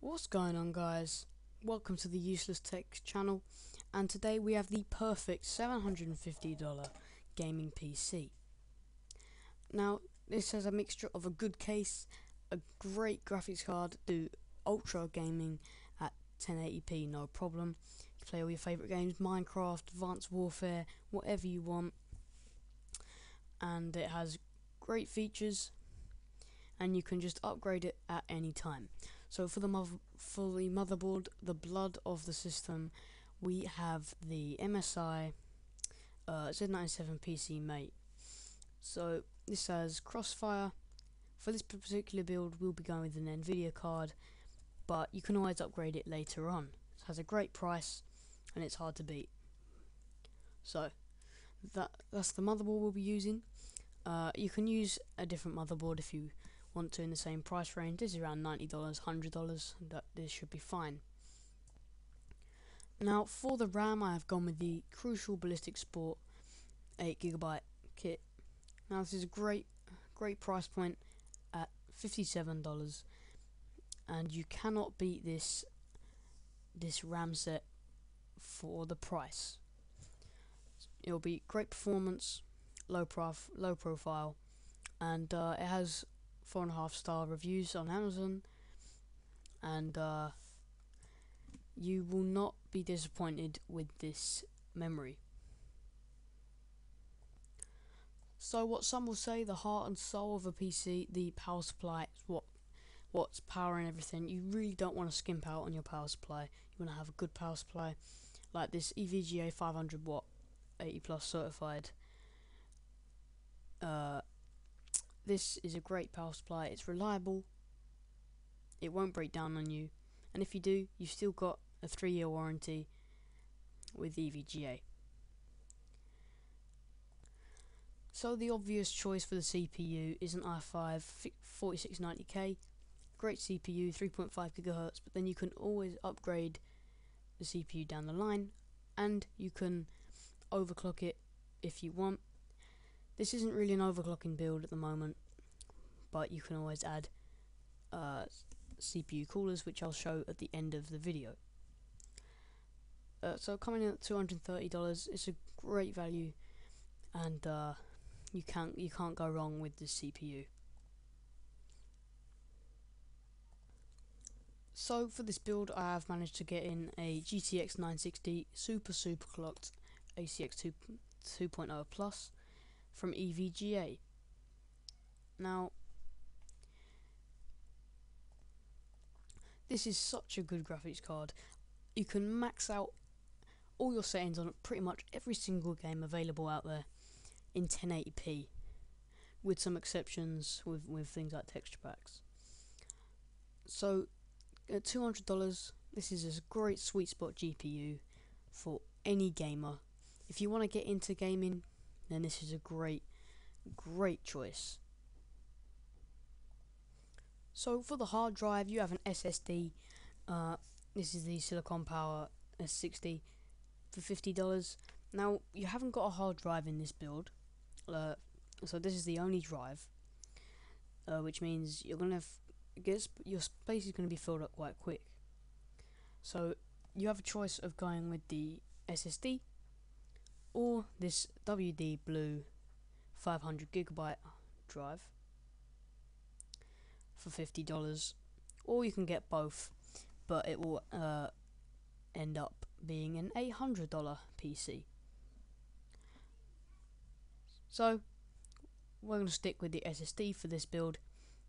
What's going on, guys? Welcome to the Useless Tech channel, and today we have the perfect $750 gaming PC. Now, this has a mixture of a good case, a great graphics card, do ultra gaming at 1080p no problem. You play all your favourite games, Minecraft, Advanced Warfare, whatever you want, and it has great features, and you can just upgrade it at any time. So for the motherboard, the blood of the system, we have the MSI Z97 PC Mate. So this has Crossfire. For this particular build, we'll be going with an Nvidia card, but you can always upgrade it later on. It has a great price, and it's hard to beat. So that's the motherboard we'll be using. You can use a different motherboard if you want to in the same price range. This is around $90, $100. This should be fine. Now for the RAM, I have gone with the Crucial Ballistic Sport 8GB kit. Now this is a great price point at $57, and you cannot beat this RAM set for the price. It'll be great performance, low profile, and it has 4.5-star reviews on Amazon, and you will not be disappointed with this memory. So what some will say, the heart and soul of a PC, the power supply, is what's powering everything. You really don't want to skimp out on your power supply. You want to have a good power supply, like this EVGA 500 watt 80+ certified. This is a great power supply. It's reliable, it won't break down on you, and if you do, you've still got a 3-year warranty with EVGA. So the obvious choice for the CPU is an i5 4690K, great CPU, 3.5 GHz, but then you can always upgrade the CPU down the line, and you can overclock it if you want. This isn't really an overclocking build at the moment, but you can always add CPU coolers, which I'll show at the end of the video. So coming in at $230, it's a great value, and you can't go wrong with this CPU. So for this build, I have managed to get in a GTX 960 super clocked ACX 2.0 Plus from EVGA. Now this is such a good graphics card. You can max out all your settings on pretty much every single game available out there in 1080p, with some exceptions with things like texture packs. So at $200, this is a great sweet spot GPU for any gamer. If you want to get into gaming, then this is a great choice. So for the hard drive, you have an SSD. This is the Silicon Power S60 for $50. Now you haven't got a hard drive in this build, so this is the only drive, which means you're gonna your space is gonna be filled up quite quick. So you have a choice of going with the SSD or this WD Blue 500GB drive for $50, or you can get both, but it will end up being an $800 PC. So we're going to stick with the SSD for this build,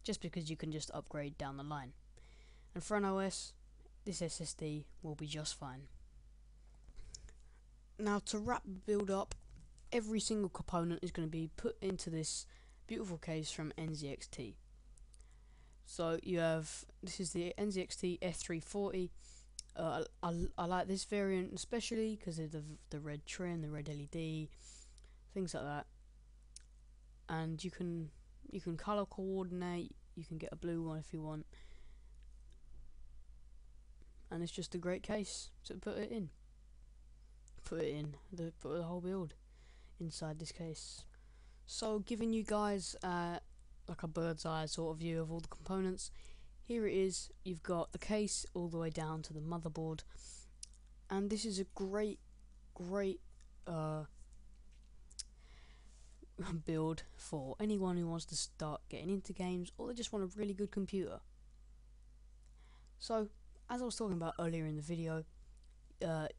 just because you can just upgrade down the line, and for an OS, this SSD will be just fine. Now to wrap the build up, every single component is going to be put into this beautiful case from NZXT. So you have, this is the NZXT F340. I like this variant especially because of the red trim, the red LED, things like that. And you can color coordinate. You can get a blue one if you want, and it's just a great case to put the whole build inside this case. So giving you guys like a bird's eye sort of view of all the components. here it is. You've got the case all the way down to the motherboard, and this is a great build for anyone who wants to start getting into games, or they just want a really good computer. So, as I was talking about earlier in the video,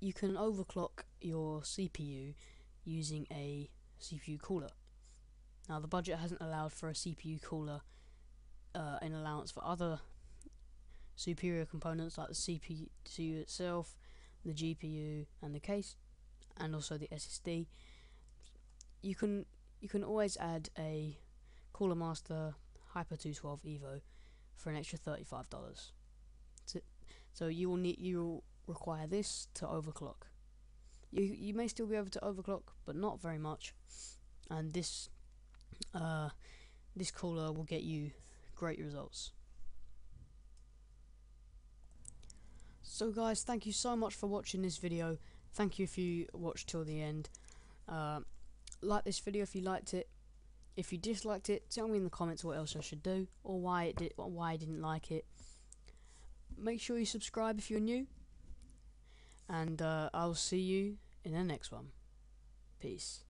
you can overclock your CPU using a CPU cooler. Now, the budget hasn't allowed for a CPU cooler in allowance for other superior components like the CPU itself, the GPU and the case, and also the SSD. You can always add a Cooler Master Hyper 212 Evo for an extra $35. So you will require this to overclock. You may still be able to overclock, but not very much. And this cooler will get you great results. So guys, thank you so much for watching this video. Thank you if you watched till the end. Like this video if you liked it. If you disliked it, tell me in the comments what else I should do, or why I didn't like it. Make sure you subscribe if you're new, and I'll see you in the next one. Peace.